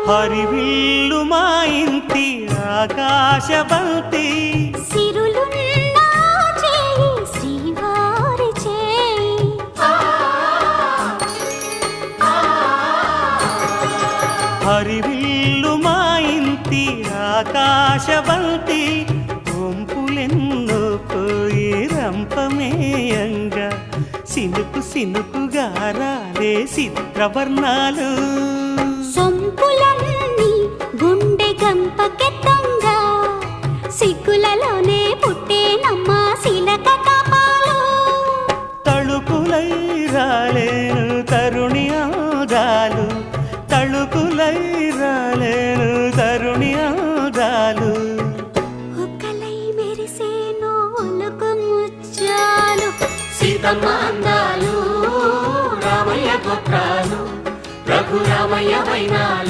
హరివిల్లు మా ఇంటి ఆకాశబంతి సిరులున్న చేయి శ్రీవారి చేయి హరివిల్లు మా ఇంటి ఆకాశబంతి వంపులెన్నో పోయి రంపమేయంగా సినుకు సినుకుగా రాలే చిత్రవర్ణాలు సొంపులన్నీ గుండె గంపకెత్తంగా సిగ్గులలోనే పుట్టేనమ్మ శిలక కపాలు తళుకులై రాలేను తరుణి ఆదాలు తళుకులై రాలేను తరుణి ఆదాలు ఒక్కలై మెరిసేను ఒలుకు ముచ్చాలు సీతమ్మ అందాలు రామయ్య గోత్రాలు రఘురామయ్య వైనాలు